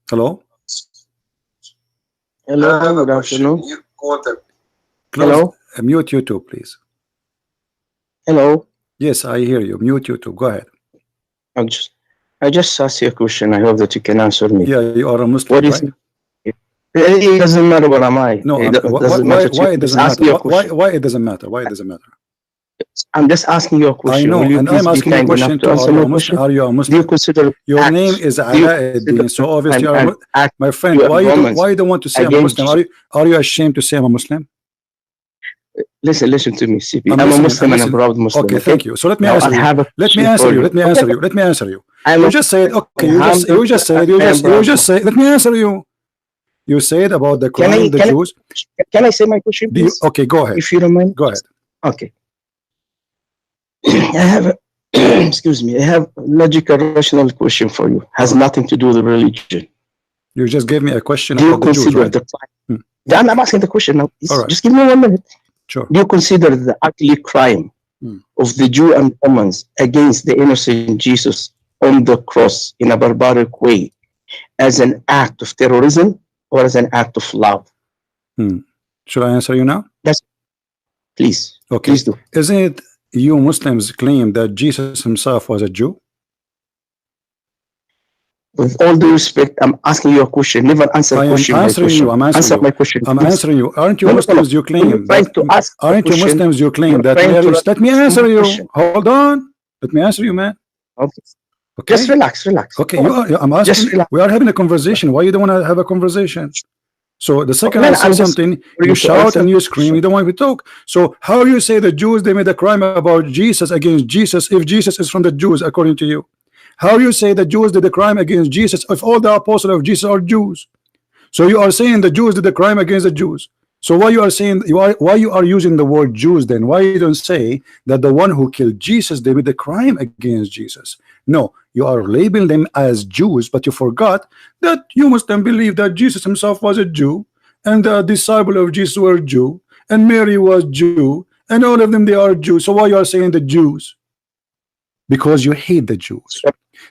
Hello? Hello, good afternoon. Close, mute YouTube, please. Hello. Yes, I hear you. Mute YouTube. Go ahead. I just asked you a question. I hope that you can answer me. Yeah, you are a Muslim, What is right? it doesn't matter what am I. No, It doesn't matter. why it doesn't matter? Why it doesn't matter? Why it doesn't matter? I'm just asking you a question. I know, and I'm asking you a question to answer my question? Are you a Muslim? Do you consider your name is Alauddin, so obviously you are my friend. Why you don't want to say I'm a Muslim? Are you ashamed to say I'm a Muslim? Listen to me, CP. I'm a Muslim and a proud Muslim. Okay, thank you. So let me answer you. Let me answer you. You just said, okay, you just said, let me answer you. You said about the Quran, the Jews. Can I say my question, please? Okay, go ahead. If you don't mind. Go ahead. Okay. I have excuse me, I have a logical, rational question for you. Has nothing to do with religion. You just gave me a question about the Jews, right? I'm asking the question now. Right. Just give me 1 minute. Sure. Do you consider the ugly crime of the Jew and Romans against the innocent Jesus on the cross in a barbaric way as an act of terrorism or as an act of love? Should I answer you now? Yes. Please. Okay. Please do. Isn't it you Muslims claim that Jesus himself was a Jew? With all due respect, I'm asking you a question. Never answer a question. I'm answering you. My question. I'm answering you. Aren't you Muslims? You claim that. Aren't you Muslims? You claim that. Let me answer you. Hold on. Let me answer you, man. Okay. Just relax. Okay. I'm asking. We are having a conversation. Why you don't want to have a conversation? So the second I say something, you shout and you scream. You don't want to talk. So how you say the Jews they made a crime about Jesus against Jesus if Jesus is from the Jews according to you? How you say the Jews did the crime against Jesus if all the apostles of Jesus are Jews? So you are saying the Jews did the crime against the Jews. So why you are saying why you are using the word Jews then? Why you don't say that the one who killed Jesus they made the crime against Jesus? No, you are labeling them as Jews, but you forgot that you must then believe that Jesus himself was a Jew, and the disciple of Jesus were Jew, and Mary was Jew, and all of them they are Jews. So why you are saying the Jews? Because you hate the Jews.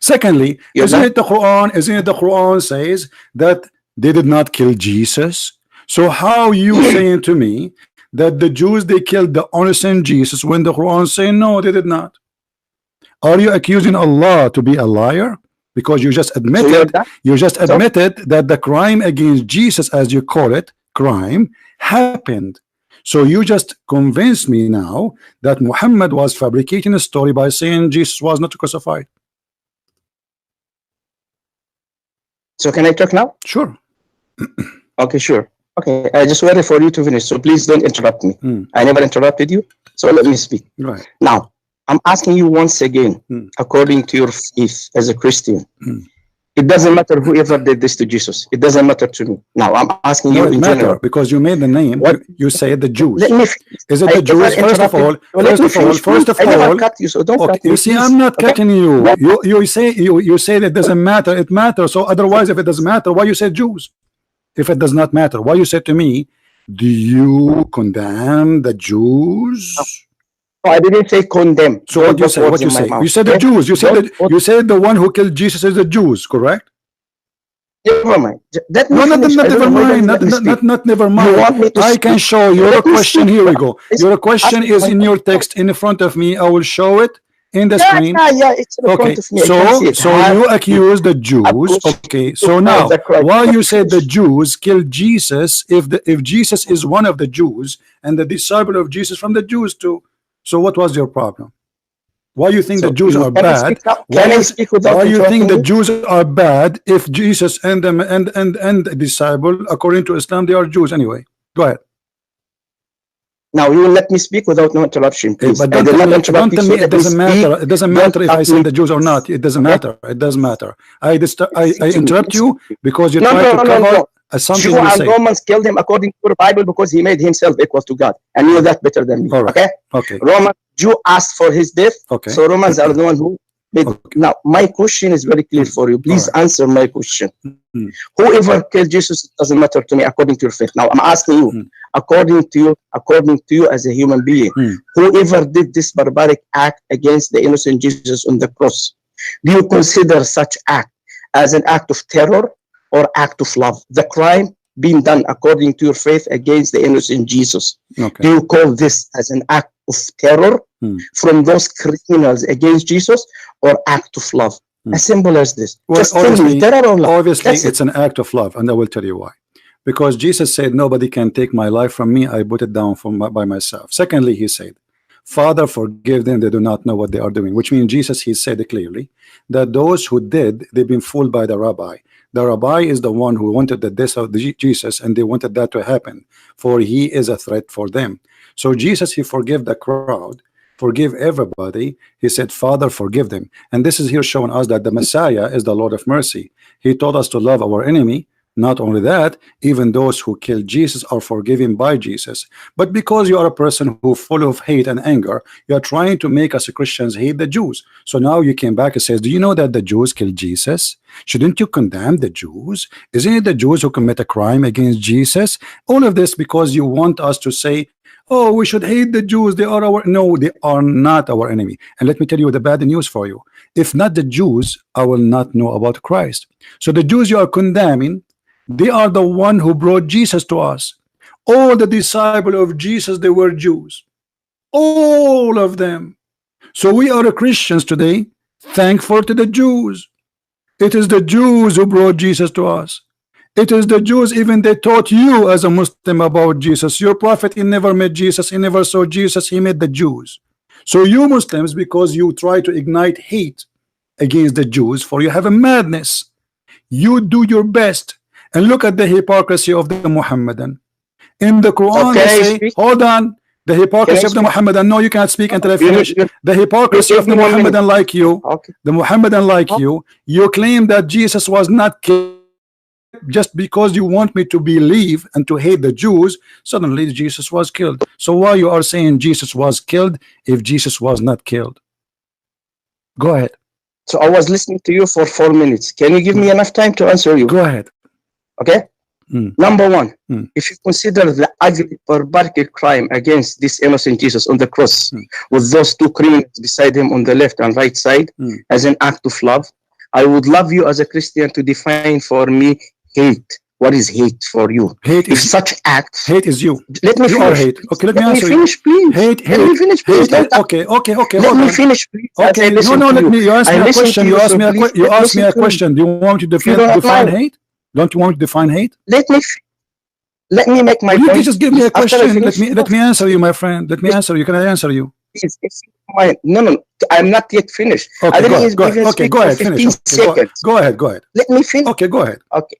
Secondly, isn't it the Quran says that they did not kill Jesus? So how you saying to me that the Jews they killed the innocent Jesus when the Quran saying no, they did not? Are you accusing Allah to be a liar? Because you just admitted that the crime against Jesus, as you call it, crime happened. So you just convinced me now that Muhammad was fabricating a story by saying Jesus was not crucified. So can I talk now? Sure. Okay, sure. Okay, I just waited for you to finish, so please don't interrupt me. I never interrupted you, so let me speak. Right. Now, I'm asking you once again, according to your faith as a Christian, it doesn't matter whoever did this to Jesus. It doesn't matter to me. Now, I'm asking you in general. Because you made the name, you say the Jews. Let me Is it the Jews? First of all, you see, I'm not cutting you. You say that it doesn't matter. It matters. So otherwise, if it doesn't matter, why you say Jews? If it does not matter, why you said to me, do you condemn the Jews? No, I didn't say condemn. So what you say? What you say? You said the Jews. You said the one who killed Jesus is the Jews, correct? Never mind. No, never mind. Not never mind. I can show your question. Here we go. Your question is in your text in front of me. I will show it in the screen. It's in front of me. So you accuse the Jews. Okay, so now why you said the Jews killed Jesus if Jesus is one of the Jews and the disciple of Jesus from the Jews too? So what was your problem? Why you think the Jews are bad? Why you think the Jews are bad if Jesus and them and the disciple according to Islam they are Jews anyway? Go ahead. Now you will let me speak without no interruption, please. But don't tell me it doesn't matter. It doesn't matter if I say the Jews or not. It doesn't matter. It doesn't matter. I interrupt you because you try to cover something Jew you and say. Romans killed him according to the Bible because he made himself equal to God. And you know that better than me. All right. Okay. Jew asked for his death. Okay. So Romans are the one who made. Now my question is very clear for you. Please answer my question. Whoever killed Jesus, it doesn't matter to me according to your faith. Now I'm asking you, according to you as a human being, whoever did this barbaric act against the innocent Jesus on the cross, do you consider such act as an act of terror or act of love? The crime being done according to your faith against the innocent Jesus. Okay. Do you call this as an act of terror from those criminals against Jesus, or act of love? As simple as this. Well, just tell me, terror or love. Obviously, That's it's an act of love, and I will tell you why. Because Jesus said, nobody can take my life from me. I put it down by myself. Secondly, he said, Father, forgive them. They do not know what they are doing. Which means Jesus, he said clearly that those who did, they've been fooled by the rabbi. The rabbi is the one who wanted the death of Jesus, and they wanted that to happen, for he is a threat for them. So Jesus, he forgave the crowd, forgive everybody. He said, Father, forgive them. And this is here showing us that the Messiah is the Lord of mercy. He told us to love our enemy. Not only that, even those who killed Jesus are forgiven by Jesus. But because you are a person who full of hate and anger, you are trying to make us Christians hate the Jews. So now you came back and says, do you know that the Jews killed Jesus? Shouldn't you condemn the Jews? Isn't it the Jews who commit a crime against Jesus? All of this because you want us to say, oh, we should hate the Jews. They are our... No, they are not our enemy. And let me tell you the bad news for you. If not the Jews, I will not know about Christ. So the Jews you are condemning, they are the one who brought Jesus to us. All the disciples of Jesus, they were Jews. All of them. So we are Christians today, thankful to the Jews. It is the Jews who brought Jesus to us. It is the Jews, even they taught you as a Muslim about Jesus. Your prophet, he never met Jesus, he never saw Jesus, he met the Jews. So you Muslims, because you try to ignite hate against the Jews, for you have a madness. You do your best. And look at the hypocrisy of the Muhammadan. In the Quran, they say, hold on, the hypocrisy of the Muhammadan. No, you can't speak until I finish. The hypocrisy of the Muhammadan like you, the Muhammadan like you claim that Jesus was not killed just because you want me to believe and to hate the Jews. Suddenly Jesus was killed. So why you are saying Jesus was killed if Jesus was not killed? Go ahead. So I was listening to you for 4 minutes. Can you give me enough time to answer you? Go ahead. Okay. Number one, if you consider the ugly barbaric crime against this innocent Jesus on the cross with those two criminals beside him on the left and right side as an act of love, I would love you as a Christian to define for me hate. What is hate for you? Hate if such acts. Hate is you. Let me finish. Hate. Okay, let me answer finish, please. Hate. Let me finish, please. Okay. Let me finish, please. Okay. No. Let me. You asked me a question. You asked me a question. Do you want me to define hate? Don't you want to define hate? Let me make my point. You just give me a question. Let me answer you, my friend. Let me answer you. Can I answer you? No. I'm not yet finished. Okay, go ahead. Okay, go ahead. Finish. Go ahead. Let me finish. Okay, go ahead. Okay.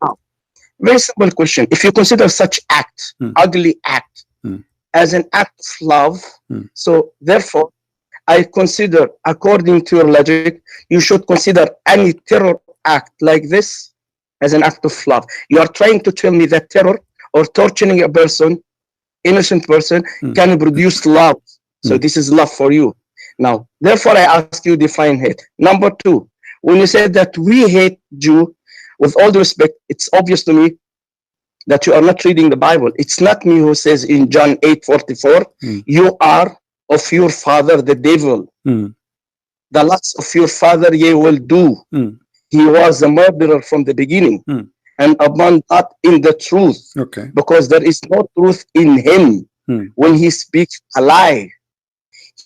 Now, very simple question. If you consider such act, ugly act, as an act of love, so therefore, I consider, according to your logic, you should consider any terror act like this as an act of love. You are trying to tell me that terror or torturing a person, innocent person, can produce love. So this is love for you. Now, therefore, I ask you define hate. Number two, when you said that we hate Jew, with all due respect, it's obvious to me that you are not reading the Bible. It's not me who says in John 8:44, you are of your father the devil. The lusts of your father ye will do. He was a murderer from the beginning and upon not in the truth, because there is no truth in him. When he speaks a lie,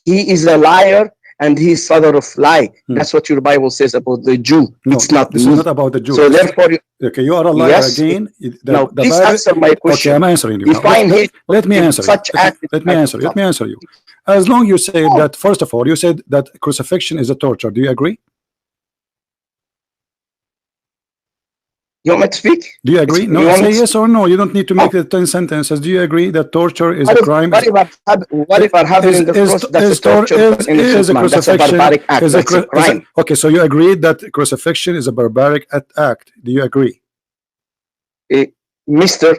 he is a liar and he is father of lie. That's what your Bible says about the Jew. No, it's not this me. is not about the Jew. So therefore, you are a liar again. Now, please answer my question. Okay, I'm answering you. Define hate. Let me answer you. Let me answer you. As long you say that, first of all, you said that crucifixion is a torture. Do you agree? You want me to speak? Do you agree? No, say yes or no. You don't need to make the 10 sentences. Do you agree that torture is a crime? Whatever happened in the cross, that's a torture. Is a crucifixion? That's a barbaric act. That's a crime. Okay, so you agree that crucifixion is a barbaric act. Do you agree? Mr.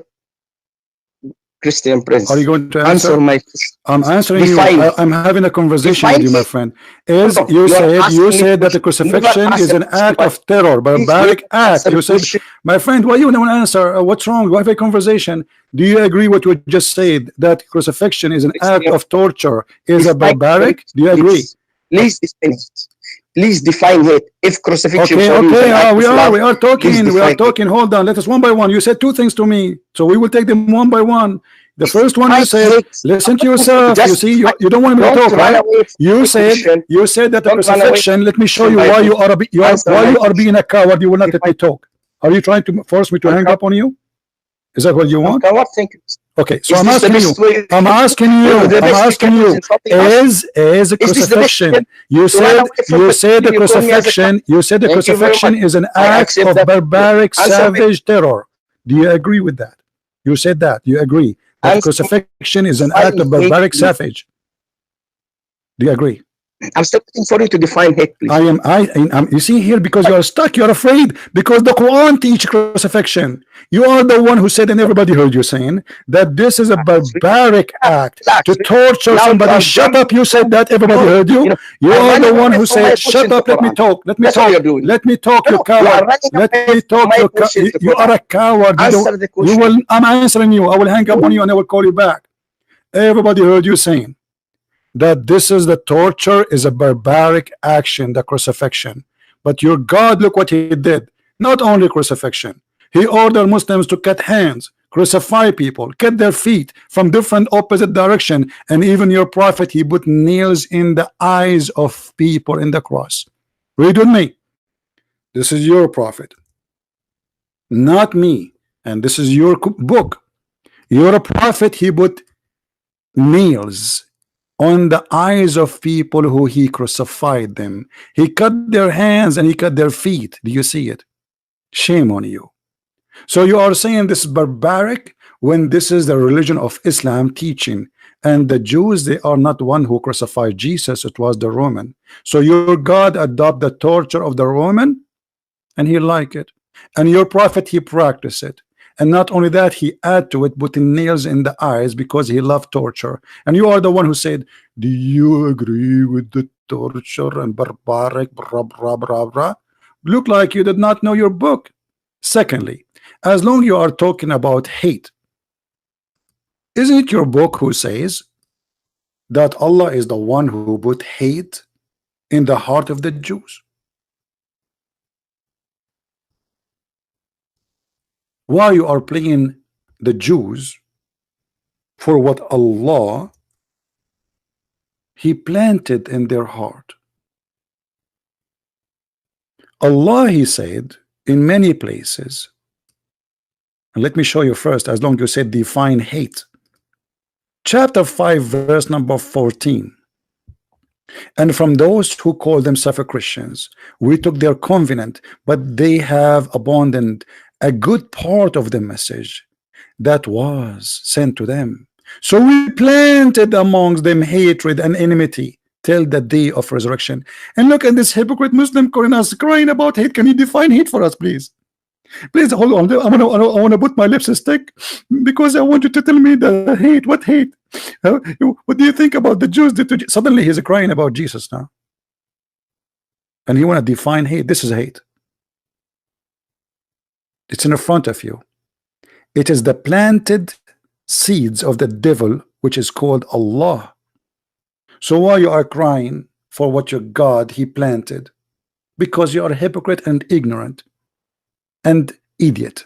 Christian Prince, are you going to answer my? I'm answering you. I'm having a conversation with you, my friend. You said that the crucifixion is an act of terror, barbaric act. You said, my friend, why you don't answer? What's wrong? We have a conversation. Do you agree what we just said, that crucifixion is an act of torture, is a barbaric? Do you agree? Please, it's finished. Please define hate. If crucifixion okay, for you is an act we of love, are please talking. define Hold on, let us one by one. You said two things to me, so we will take them one by one. The first one you said, hate. listen to yourself. You see, you don't want me to talk, right? You said that the crucifixion. Let me show you why you are being a coward. You will not let me talk. Are you trying to force me to hang up on you? Is that what you want? Okay, so I'm asking you, is crucifixion, you said the crucifixion is an act of barbaric, savage terror. Do you agree with that? You said that. You agree that crucifixion is an act of barbaric, savage. Do you agree? I'm still waiting for you to define hate, please. You see here, because you're stuck, you're afraid, because the Quran teaches crucifixion. You are the one who said, and everybody heard you saying, that this is a barbaric act to torture somebody. Shut up, you said that, everybody heard you. You are the one who said, shut up, let me talk, let me talk, you coward. Let me talk, you are a coward. I'm answering you. I will hang up on you and I will call you back. Everybody heard you saying that this is the torture is a barbaric action, the crucifixion. But your God, look what he did. Not only crucifixion, he ordered Muslims to cut hands, crucify people, cut their feet from different opposite direction, and even your prophet, he put nails in the eyes of people in the cross. Read with me. This is your prophet, not me, and this is your book. Your prophet, he put nails on the eyes of people who he crucified them. He cut their hands and he cut their feet. Do you see it? Shame on you. So you are saying this is barbaric when this is the religion of Islam teaching, and the Jews, they are not one who crucified Jesus, it was the Roman. So your God adopt the torture of the Roman and he like it, and your prophet, he practiced it. And not only that, he add to it putting nails in the eyes because he loved torture. And you are the one who said, do you agree with the torture and barbaric blah, blah, blah, blah? Look like you did not know your book. Secondly, as long you are talking about hate, isn't it your book who says that Allah is the one who put hate in the heart of the Jews? Why you are playing the Jews for what Allah he planted in their heart? Allah, he said in many places, and let me show you first, as long as you said define hate. Chapter 5 verse number 14. And from those who call themselves Christians, we took their covenant, but they have abandoned a good part of the message that was sent to them. So we planted amongst them hatred and enmity till the day of resurrection. And look at this hypocrite Muslim calling us, crying about hate. Can you define hate for us, please? Please hold on. I want to put my lipstick because I want you to tell me the hate. What hate? What do you think about the Jews? Suddenly he's crying about Jesus now, and he want to define hate. This is hate. It's in front of you. It is the planted seeds of the devil, which is called Allah. So why you are crying for what your God he planted? Because you are a hypocrite and ignorant and idiot.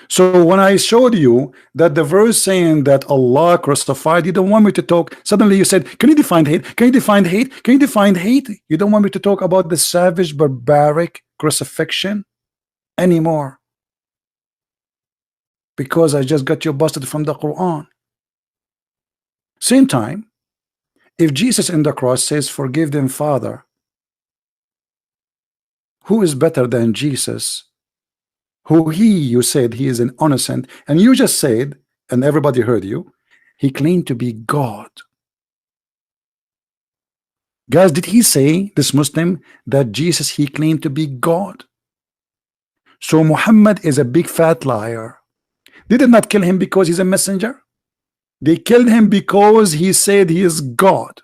So when I showed you that the verse saying that Allah crucified, you don't want me to talk. Suddenly you said, can you define hate? Can you define hate? Can you define hate? You don't want me to talk about the savage, barbaric crucifixion anymore, because I just got you busted from the Quran. Same time, if Jesus in the cross says, forgive them, Father, who is better than Jesus, who you said he is an innocent, and you just said, and everybody heard you, he claimed to be God. Guys, did he say, this Muslim, that Jesus he claimed to be God? So Muhammad is a big fat liar. They did not kill him because he's a messenger. They killed him because he said he is God.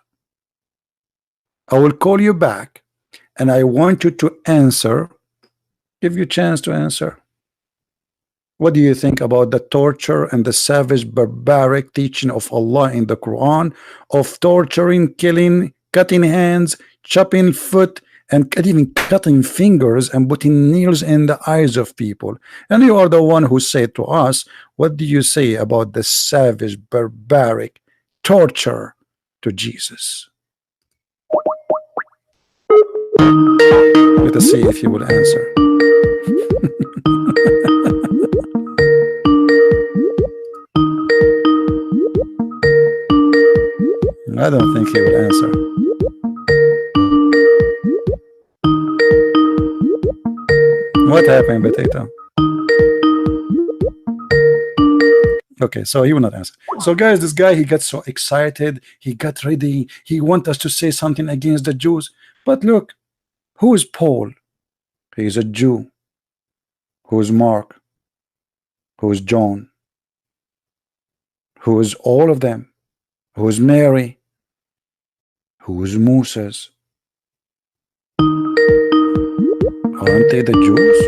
I will call you back and I want you to answer. Give you a chance to answer. What do you think about the torture and the savage, barbaric teaching of Allah in the Quran of torturing, killing cutting hands, chopping foot, and even cutting fingers and putting nails in the eyes of people. And you are the one who said to us, what do you say about the savage, barbaric torture to Jesus? Let us see if he will answer. I don't think he will answer. What happened, Potato? Okay, so he will not answer. So guys, this guy, he gets so excited, he got ready, he wants us to say something against the Jews. But look, who is Paul? He is a Jew. Who is Mark? Who is John? Who is all of them? Who is Mary? Who is Moses? Aren't they the Jews?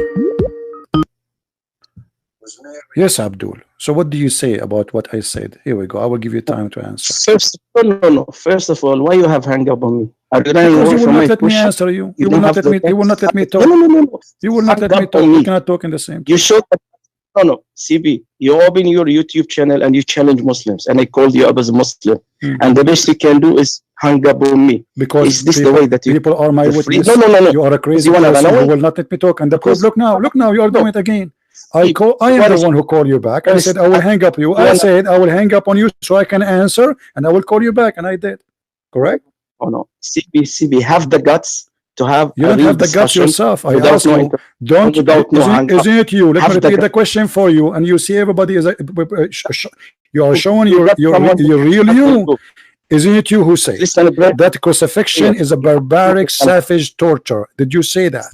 Yes, Abdul. So what do you say about what I said? Here we go. I will give you time to answer. First of all, why you have hung up on me? Because you will not let me answer you. You will not let me. You will not let me talk. No. You will not let me talk. We cannot talk in the same time. You showed no, CB. You open your YouTube channel and you challenge Muslims, and I called you up as a Muslim. And the best you can do is hang up on me. Because is this the way that people are my witness? No. You are a crazy person who will not let me talk. And the proof, look now, you are doing it again. I am the one who called you back. I said I will hang up you. I said I will hang up on you so I can answer, and I will call you back, and I did. Correct? Oh no, CB, have the guts to have. You don't have the guts yourself. I ask you, don't. Isn't it you? Let me repeat the question for you, and you see everybody is. You are showing your real you. Isn't it you who say that crucifixion is a barbaric, savage torture? Did you say that?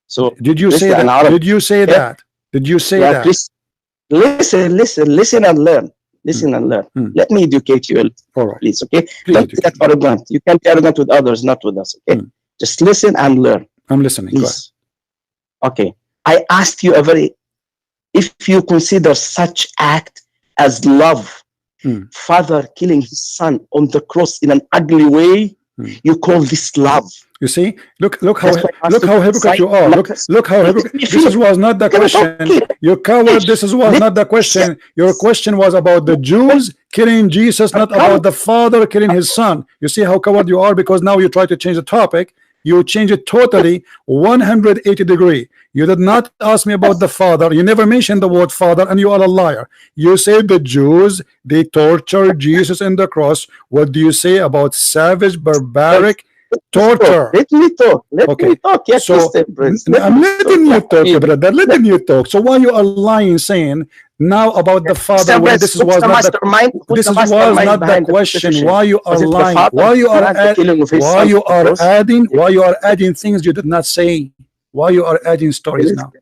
So did you say that? Did you say that? Did you say that? Listen and learn. Listen and learn. Let me educate you, please. Okay. Don't be that arrogant. You can't be arrogant with others, not with us. Okay. Just listen and learn. I'm listening. Please. Okay. I asked you if you consider such act as love. Father killing his son on the cross in an ugly way. You call this love. You see, look how hypocrite you are. Look how hypocrite. This was not the question. You coward. This was not the question. Your question was about the Jews killing Jesus, not about the father killing his son. You see how coward you are, because now you try to change the topic. You change it totally 180 degrees. You did not ask me about the father. You never mentioned the word father, and you are a liar. You say the Jews, they tortured Jesus in the cross. What do you say about savage, barbaric torture? Let me talk. Let me talk. Yes, so I'm letting you talk, brother. Letting you talk. So why you are lying, saying now about the father when this was not the question? Why you are lying? Why you are adding things you did not say? Why you are adding stories now?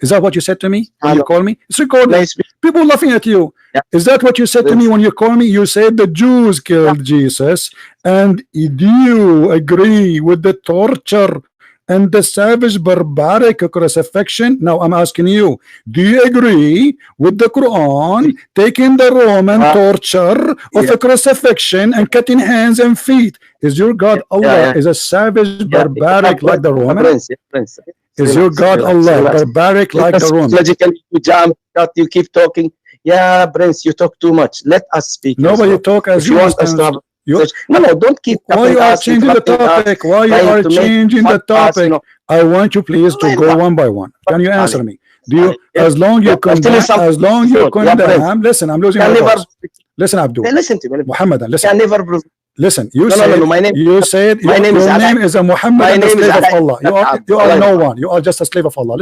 Is that what you said to me when you call me? It's recorded. People laughing at you. Is that what you said to me when you call me? You said the Jews killed Jesus, and do you agree with the torture and the savage, barbaric crucifixion? Now I'm asking you, do you agree with the Quran taking the Roman torture of a crucifixion and cutting hands and feet? Is your God Allah is a savage, barbaric like the Roman? Is your God Allah barbaric like the Roman? You keep talking. Yeah, Prince, you talk too much. Let us speak. Nobody talk as you want us to have. No, don't keep. Why you are changing the topic? Why you are changing the topic? I want you please to go one by one. Can you answer me? Do you, as long you condemn, listen, I'm losing my voice. Listen, Abdul. Listen to me. Muhammad, listen. Listen, you said your name is a Muhammad and a slave of Allah. You are no one. You are just a slave of Allah.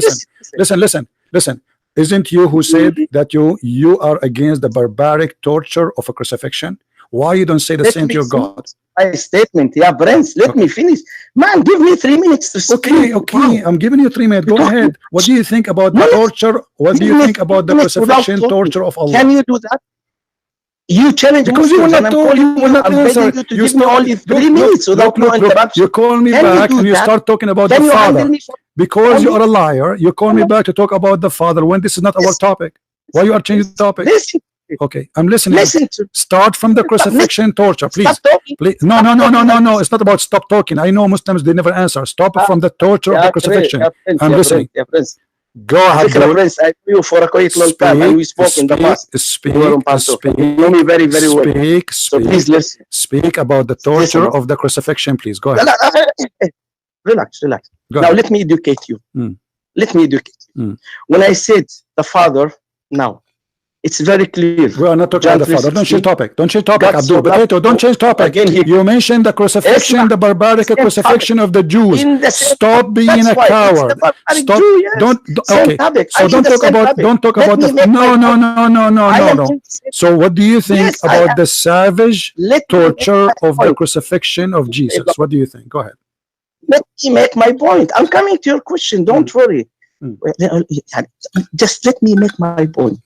Listen. Isn't you who said that you are against the barbaric torture of a crucifixion? Why you don't say the same to your God? My statement, Prince. Let me finish. Man, give me 3 minutes to speak. Okay. I'm giving you 3 minutes. Go ahead. What do you think about the torture? What do you think about the crucifixion torture of Allah? Can you do that? You challenge because you will not talk. You will not answer. You give me only 3 minutes without no interruption. You call me back and you start talking about the father. Because you are a liar, you call me back to talk about the father when this is not our topic. Why you are changing the topic? Okay, I'm listening. Listen to Start from the crucifixion, torture, please. Stop talking. Please. No, no, no, no, no, no. It's not about stop talking. I know Muslims, they never answer. Stop from the torture of the crucifixion. I'm listening. Go ahead, dude. Prince, I knew you for a quite long time, and we spoke in the past. Speak, you know me very, very well. So please listen. Speak about the torture of the crucifixion, please. Go ahead. Relax. Now let me educate you. Let me educate you. When I said the Father, now it's very clear. We are not talking about the Father. Don't change topic. Don't change topic, Abdul. Potato, don't change topic. Again, you mentioned the crucifixion, the barbaric crucifixion of the Jews. Stop being a coward. Stop. Don't. Okay. So don't talk about. Don't talk about the. No. So what do you think about the savage torture of the crucifixion of Jesus? What do you think? Go ahead. Let me make my point. I'm coming to your question. Don't worry. Just let me make my point.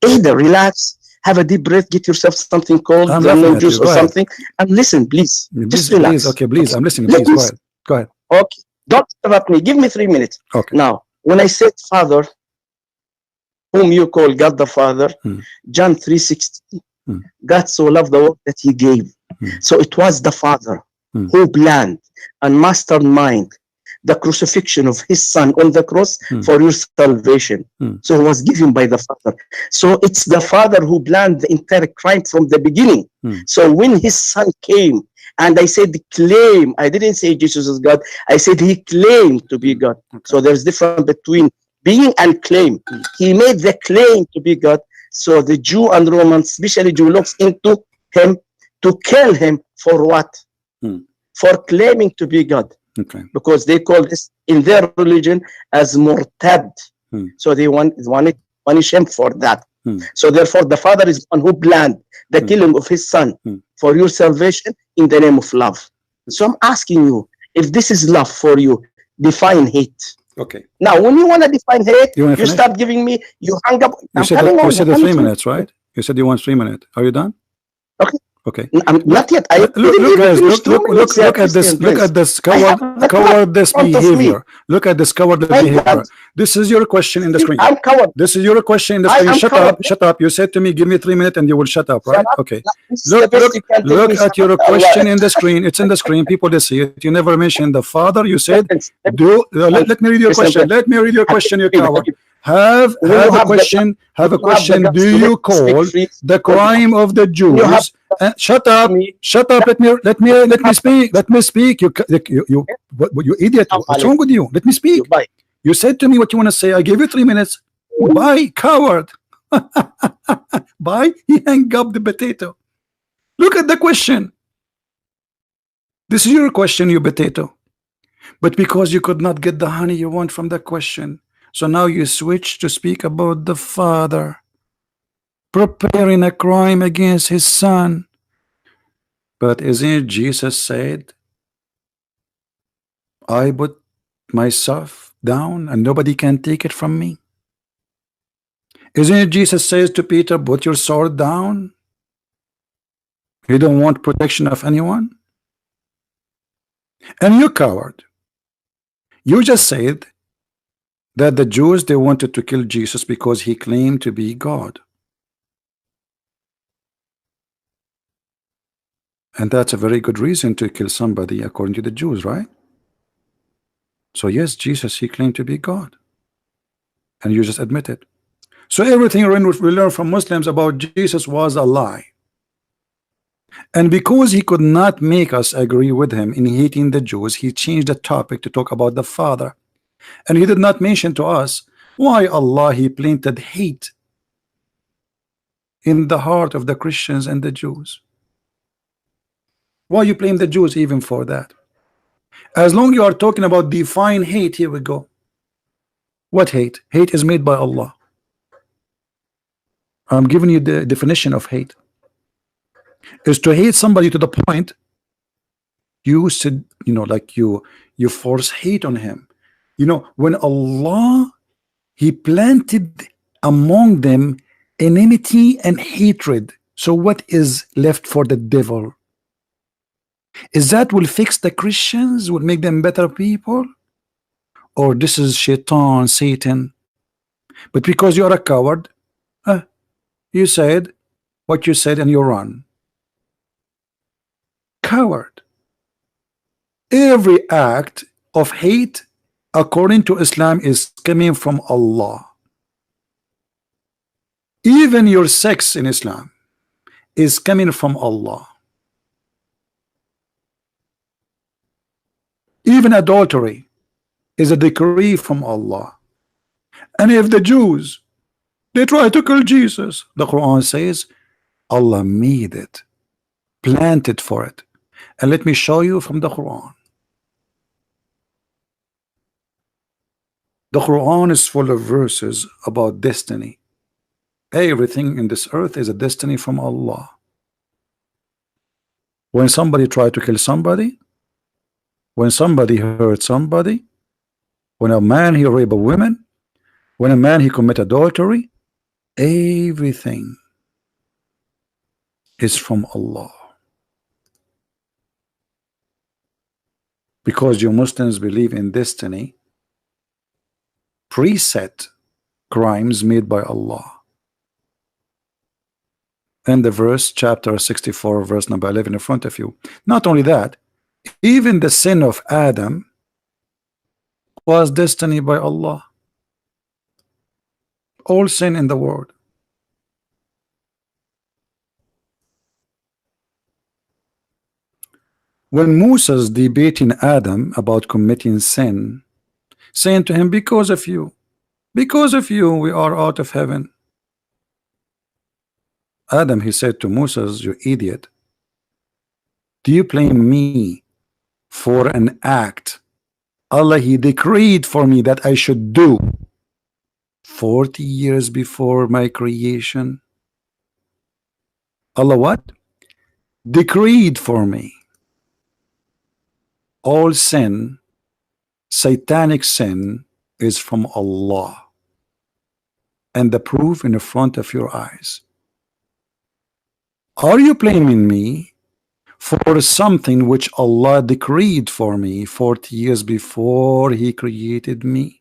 Either relax, have a deep breath, get yourself something cold, lemon juice or something, and listen, please. Just relax. Please, okay, please. I'm listening. Please, go ahead. Okay. Don't interrupt me. Give me 3 minutes. Okay. Now, when I said Father, whom you call God the Father, John 3:16, God so loved the world that He gave. So it was the Father who planned and mastermind the crucifixion of His Son on the cross for your salvation. So it was given by the Father. So it's the Father who planned the entire crime from the beginning. So when His Son came, and I said claim, I didn't say Jesus is God, I said He claimed to be God. So there's difference between being and claim. He made the claim to be God. So the Jew and Roman, especially Jew, looks into Him to kill Him for what? For claiming to be God. Because they call this in their religion as murtad. So they want to punish him for that. So therefore the Father is one who planned the killing of His Son for your salvation in the name of love. So I'm asking you, if this is love for you, define hate. Okay. Now when you want to define hate, you start giving me, you hung up. You said the 3 minutes, right? You said you want 3 minutes. Are you done? Okay. Not yet. Look at this. Look at this cowardly behavior. Look at this cowardly behavior. This is your question in the screen. I'm coward. This is your question in the screen. Shut up. Shut up. You said to me, give me 3 minutes, and you will shut up, right? Okay. Look at your question in the screen. It's in the screen. People they see it. You never mentioned the Father. You said, let me read your question. Let me read your question, you coward. Have a question. Do you call the crime of the Jews? Shut up! Shut up! Let me speak. Let me speak. You idiot! What's wrong with you? Let me speak. You said to me what you want to say. I gave you 3 minutes. Bye, coward. Bye. He hung up the potato. Look at the question. This is your question, you potato. But because you could not get the honey you want from the question, so now you switch to speak about the Father preparing a crime against His Son. But isn't it Jesus said, I put myself down and nobody can take it from me? Isn't it Jesus says to Peter, put your sword down? You don't want protection of anyone? And you coward, you just said that the Jews, they wanted to kill Jesus because He claimed to be God. And that's a very good reason to kill somebody according to the Jews, right? So yes, Jesus, He claimed to be God. And you just admit it. So everything we learn from Muslims about Jesus was a lie. And because He could not make us agree with Him in hating the Jews, He changed the topic to talk about the Father. And He did not mention to us why Allah He planted hate in the heart of the Christians and the Jews. Why you blame the Jews even for that? As long you are talking about define hate, here we go. What hate? Hate is made by Allah. I'm giving you the definition of hate. Is to hate somebody to the point you said, like you force hate on him. When Allah He planted among them enmity and hatred. So what is left for the devil? Is that will fix the Christians, will make them better people? Or this is shaitan, Satan? But because you are a coward, you said what you said and you run. Coward. Every act of hate according to Islam is coming from Allah. Even your sex in Islam is coming from Allah. Even adultery is a decree from Allah. And if the Jews, they try to kill Jesus, the Quran says Allah made it, planted for it. And let me show you from the Quran. The Quran is full of verses about destiny. Everything in this earth is a destiny from Allah. When somebody tried to kill somebody, when somebody hurt somebody, when a man he rape a woman, when a man he commit adultery, everything is from Allah. Because you Muslims believe in destiny, preset crimes made by Allah. And the verse, chapter 64, verse number 11 in front of you. Not only that, even the sin of Adam was destiny by Allah. All sin in the world. When Moses debating Adam about committing sin, saying to him, because of you we are out of heaven. Adam, he said to Moses, you idiot, do you blame me for an act Allah he decreed for me that I should do 40 years before my creation? Allah what? Decreed for me. All sin, satanic sin, is from Allah, and the proof in the front of your eyes. Are you blaming me for something which Allah decreed for me 40 years before he created me?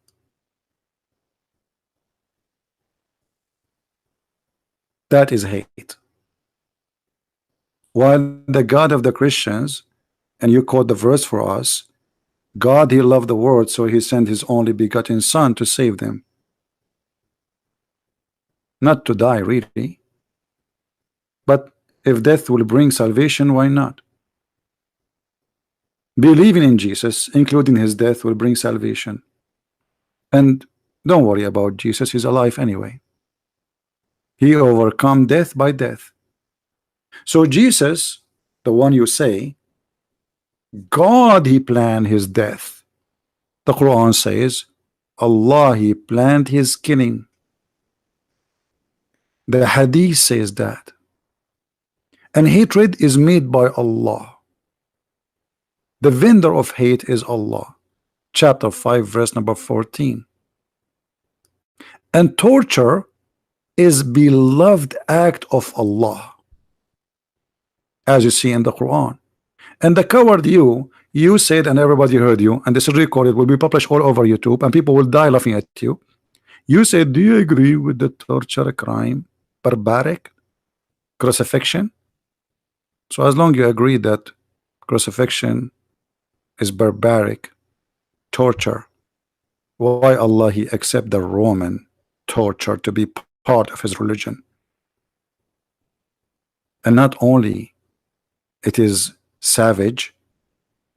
That is hate. While the God of the Christians, and you quote the verse for us, God he loved the world, so he sent his only begotten son to save them. Not to die really, but if death will bring salvation, why not? Believing in Jesus, including his death, will bring salvation. And don't worry about Jesus, he's alive anyway. He overcome death by death. So Jesus, the one you say, God he planned his death. The Quran says Allah he planned his killing. The Hadith says that. And hatred is made by Allah. The vendor of hate is Allah. Chapter 5 verse number 14. And torture is beloved act of Allah, as you see in the Quran. And the coward you said, and everybody heard you, and this is recorded, will be published all over YouTube, and people will die laughing at you. You said, do you agree with the torture crime, barbaric, crucifixion? So as long as you agree that crucifixion is barbaric torture, why Allah he accept the Roman torture to be part of his religion? And not only it is savage,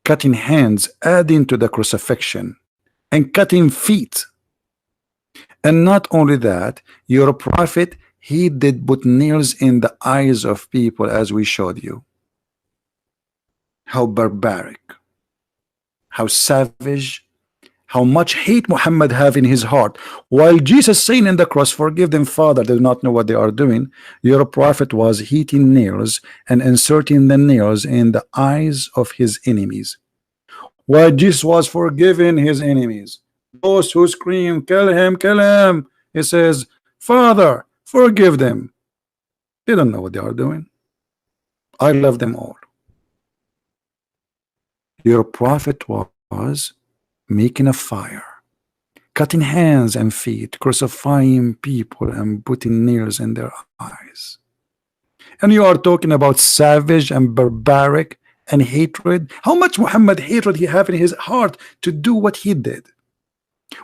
cutting hands, adding to the crucifixion, and cutting feet. And not only that, your prophet he did put nails in the eyes of people, as we showed you. How barbaric, how savage, how much hate Muhammad have in his heart. While Jesus saying in the cross, forgive them, Father, they do not know what they are doing, your prophet was heating nails and inserting the nails in the eyes of his enemies. While Jesus was forgiving his enemies, those who scream, kill him, he says, Father, forgive them. They don't know what they are doing. I love them all. Your prophet was making a fire, cutting hands and feet, crucifying people and putting nails in their eyes. And you are talking about savage and barbaric and hatred. How much Muhammad hatred he have in his heart to do what he did?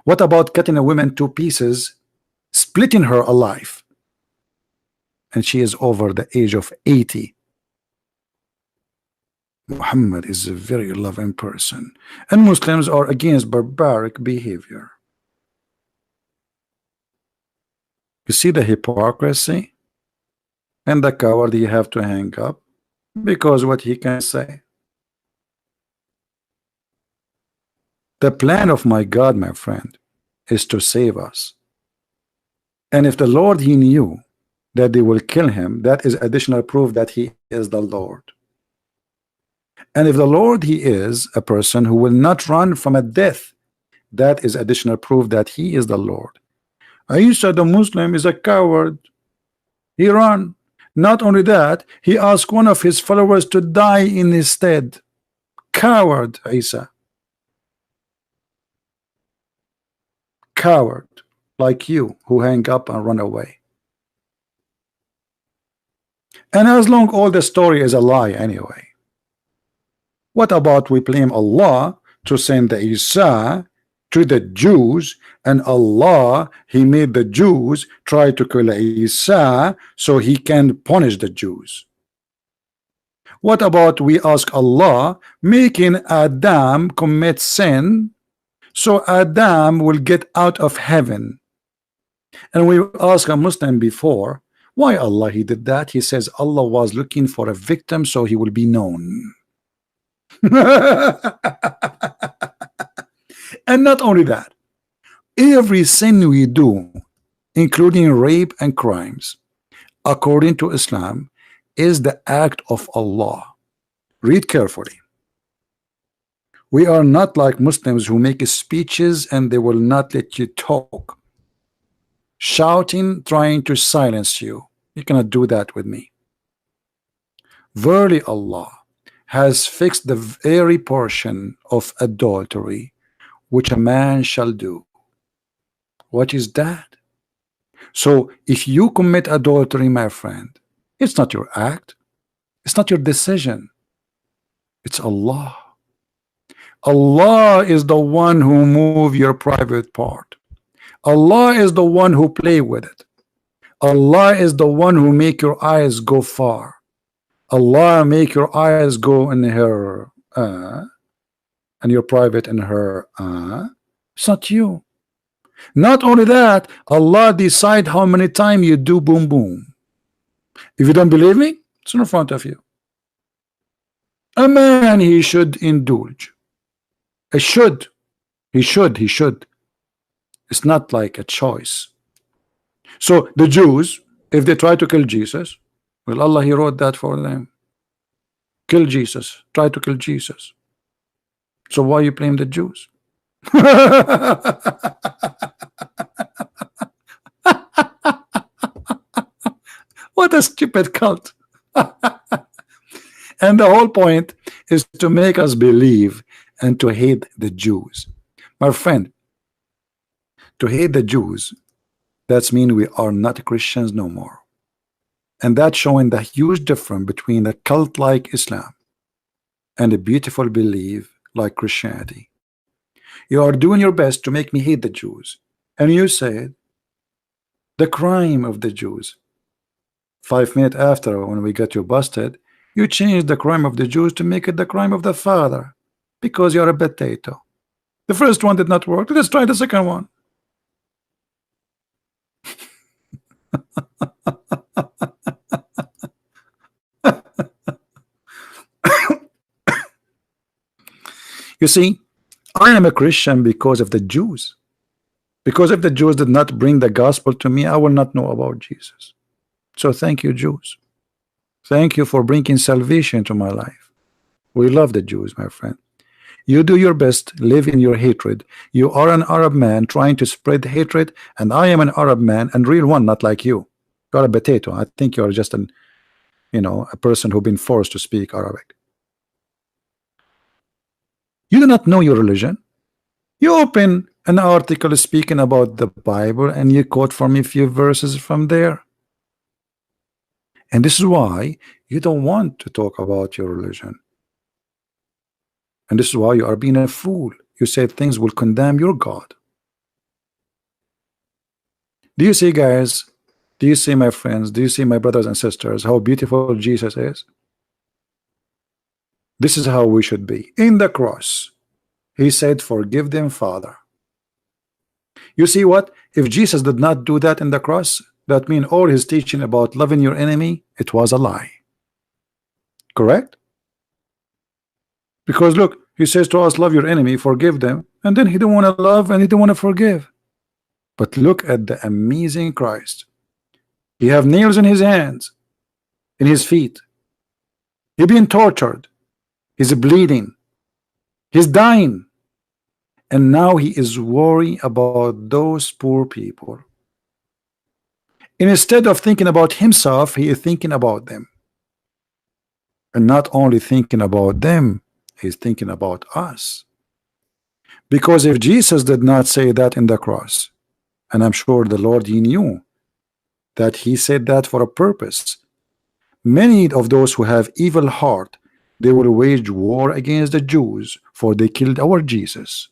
What about cutting a woman to pieces, splitting her alive? And she is over the age of 80. Muhammad is a very loving person, and Muslims are against barbaric behavior. You see the hypocrisy and the coward you have to hang up because what he can say. The plan of my God, my friend, is to save us. And if the Lord he knew that they will kill him, that is additional proof that he is the Lord. And if the Lord he is a person who will not run from a death, that is additional proof that he is the Lord. Isa the Muslim is a coward. He ran. Not only that, he asked one of his followers to die in his stead. Coward, Isa. Coward, like you, who hang up and run away. And as long all the story is a lie anyway. What about we blame Allah to send the Isa to the Jews, and Allah he made the Jews try to kill Isa so he can punish the Jews? What about we ask Allah making Adam commit sin so Adam will get out of heaven? And we asked a Muslim before why Allah he did that. He says Allah was looking for a victim so he will be known. And not only that, every sin we do, including rape and crimes, according to Islam, is the act of Allah. Read carefully. We are not like Muslims who make speeches and they will not let you talk, shouting, trying to silence you. You cannot do that with me. Verily Allah has fixed the very portion of adultery which a man shall do. What is that? So if you commit adultery, my friend, it's not your act, it's not your decision, it's Allah. Allah is the one who move your private part. Allah is the one who play with it. Allah is the one who make your eyes go far. Allah make your eyes go in her and your private in her it's not you. Not only that, Allah decide how many times you do boom boom. If you don't believe me, it's in front of you. A man he should indulge. He should. It's not like a choice. So the Jews, if they try to kill Jesus, well, Allah he wrote that for them. Kill Jesus. Try to kill Jesus. So why you blame the Jews? What a stupid cult. And the whole point is to make us believe and to hate the Jews. My friend, to hate the Jews, that's mean we are not Christians no more. And that's showing the huge difference between a cult like Islam and a beautiful belief like Christianity. You are doing your best to make me hate the Jews, and you said the crime of the Jews. 5 minutes after, when we got you busted, you changed the crime of the Jews to make it the crime of the father, because you're a potato. The first one did not work. Let's try the second one. You see, I am a Christian because of the Jews. Because if the Jews did not bring the gospel to me, I will not know about Jesus. So thank you, Jews. Thank you for bringing salvation to my life. We love the Jews, my friend. You do your best, live in your hatred. You are an Arab man trying to spread hatred, and I am an Arab man and real one, not like you. You're a potato. I think you're just an, a person who's been forced to speak Arabic. You do not know your religion. You open an article speaking about the Bible and you quote for me a few verses from there. And this is why you don't want to talk about your religion. And this is why you are being a fool. You say things will condemn your God. Do you see, guys? Do you see, my friends? Do you see, my brothers and sisters, how beautiful Jesus is? This is how we should be. In the cross, he said, forgive them, Father. You see what? If Jesus did not do that in the cross, that means all his teaching about loving your enemy, it was a lie. Correct? Because look, he says to us, love your enemy, forgive them, and then he don't want to love and he don't want to forgive. But look at the amazing Christ. He have nails in his hands, in his feet. He being tortured. He's bleeding. He's dying. And now he is worried about those poor people. And instead of thinking about himself, he is thinking about them. And not only thinking about them, he's thinking about us. Because if Jesus did not say that in the cross, and I'm sure the Lord, he knew that he said that for a purpose. Many of those who have evil heart, they will wage war against the Jews, for they killed our Jesus.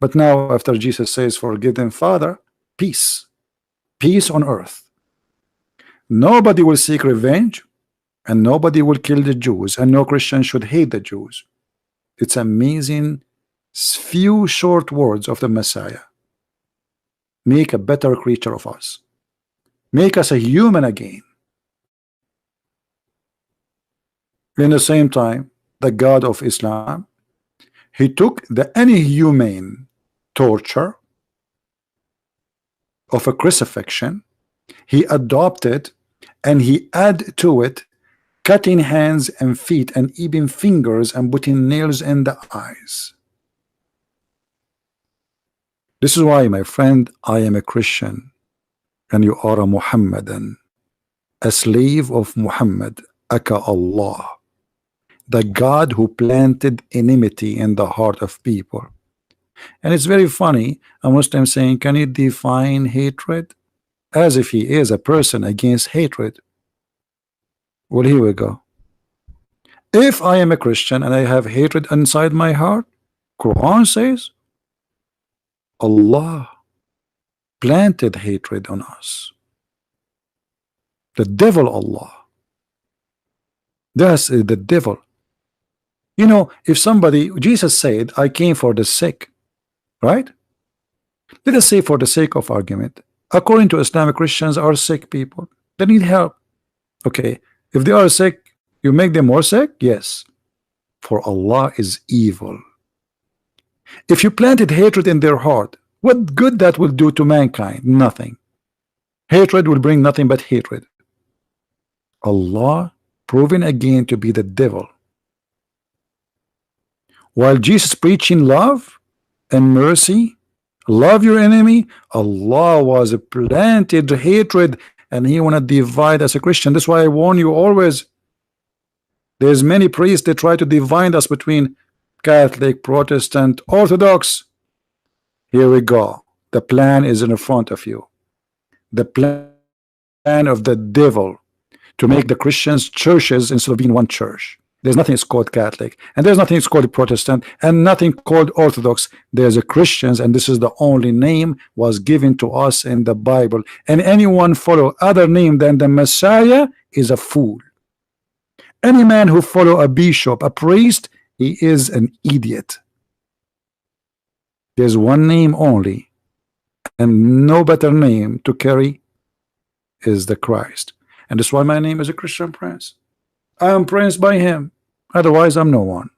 But now after Jesus says, forgive them, Father, peace. Peace on earth. Nobody will seek revenge, and nobody will kill the Jews, and no Christian should hate the Jews. It's amazing. Few short words of the Messiah make a better creature of us, make us a human again. In the same time, the God of Islam, he took the inhumane torture of a crucifixion, he adopted and he added to it cutting hands and feet and even fingers and putting nails in the eyes. This is why, my friend, I am a Christian and you are a Muhammadan, a slave of Muhammad, aka Allah, the God who planted enmity in the heart of people. And it's very funny, a Muslim saying, can you define hatred? As if he is a person against hatred. Well, here we go. If I am a Christian and I have hatred inside my heart, Quran says Allah planted hatred on us. The devil, Allah. That's the devil. You know, if somebody, Jesus said, I came for the sick, right? Let us say, for the sake of argument, according to Islamic, Christians are sick people. They need help. Okay, if they are sick, you make them more sick? Yes. For Allah is evil. If you planted hatred in their heart, what good that will do to mankind? Nothing. Hatred will bring nothing but hatred. Allah proven again to be the devil. While Jesus preaching love and mercy, love your enemy, Allah was planted hatred and he want to divide us a Christian. That's why I warn you always. There's many priests that try to divide us between Catholic, Protestant, Orthodox. Here we go. The plan is in front of you. The plan of the devil to make the Christians churches instead of being one church. There's nothing is called Catholic, and there's nothing is called Protestant, and nothing called Orthodox. There's a Christians, and this is the only name was given to us in the Bible. And anyone follow other name than the Messiah is a fool. Any man who follow a bishop, a priest, he is an idiot. There's one name only, and no better name to carry is the Christ. And that's why my name is a Christian Prince. I am prince by him, otherwise I'm no one.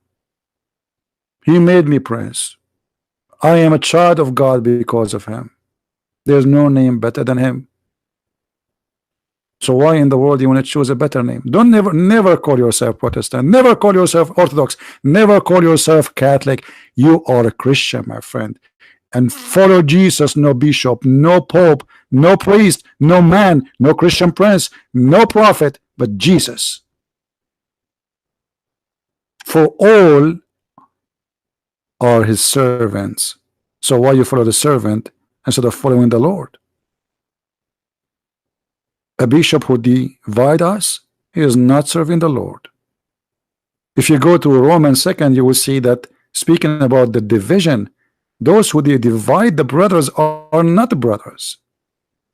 He made me prince. I am a child of God because of him. There's no name better than him. So why in the world you want to choose a better name? Don't never call yourself Protestant, never call yourself Orthodox, never call yourself Catholic. You are a Christian, my friend, and follow Jesus. No bishop, no pope, no priest, no man, no Christian prince, no prophet, but Jesus. For all are his servants. So why you follow the servant instead of following the Lord? A bishop who divide us, he is not serving the Lord. If you go to Romans 2, you will see that speaking about the division, those who divide the brothers are not brothers.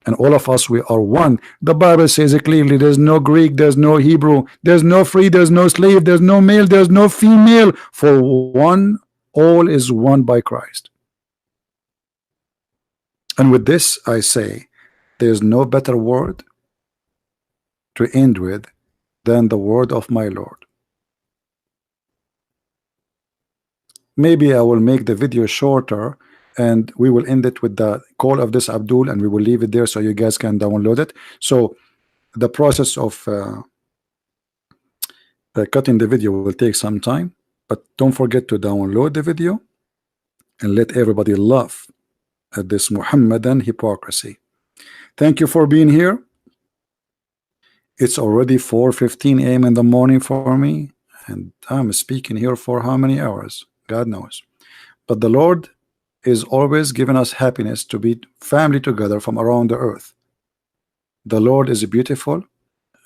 And all of us, we are one. The Bible says it clearly. There's no Greek, there's no Hebrew, there's no free, there's no slave, there's no male, there's no female. For one, all is one by Christ. And with this I say, there's no better word to end with than the word of my Lord. Maybe I will make the video shorter and we will end it with the call of this Abdul, and we will leave it there so you guys can download it. So the process of cutting the video will take some time, but don't forget to download the video and let everybody laugh at this Muhammadan hypocrisy. Thank you for being here. It's already 4:15 a.m. in the morning for me, and I'm speaking here for how many hours? God knows. But the Lord is always giving us happiness to be family together from around the earth. The Lord is beautiful,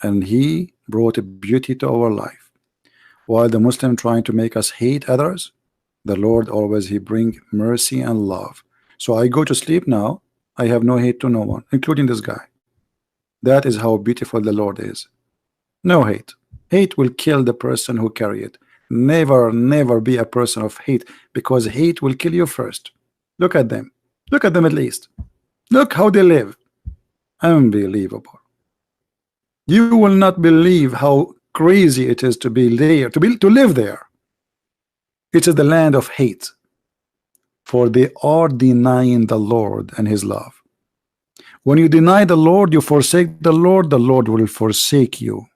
and He brought beauty to our life. While the Muslim trying to make us hate others, the Lord always He bring mercy and love. So I go to sleep now. I have no hate to no one, including this guy. That is how beautiful the Lord is. No hate. Hate will kill the person who carry it. Never, never be a person of hate, because hate will kill you first. Look at them. Look at them at least. Look how they live. Unbelievable. You will not believe how crazy it is to be there, to live there. It is the land of hate. For they are denying the Lord and His love. When you deny the Lord, you forsake the Lord will forsake you,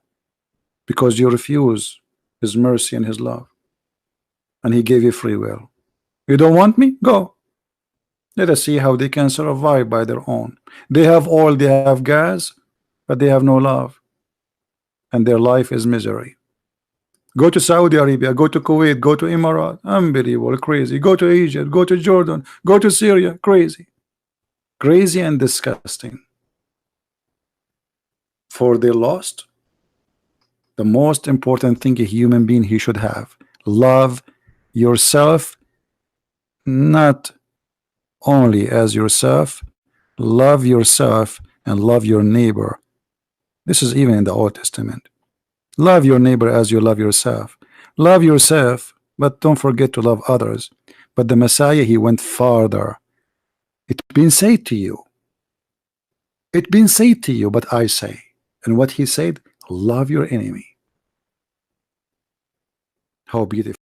because you refuse His mercy and His love. And He gave you free will. You don't want me? Go. Let us see how they can survive by their own. They have oil, they have gas, but they have no love. And their life is misery. Go to Saudi Arabia, go to Kuwait, go to Emirates, unbelievable, crazy. Go to Egypt, go to Jordan, go to Syria, crazy. Crazy and disgusting. For they lost the most important thing a human being he should have. Love yourself, not only as yourself. Love yourself and love your neighbor. This is even in the Old Testament. Love your neighbor as you love yourself. Love yourself, but don't forget to love others. But the Messiah, He went farther. It's been said to you. It's been said to you, but I say. And what He said, love your enemy. How beautiful.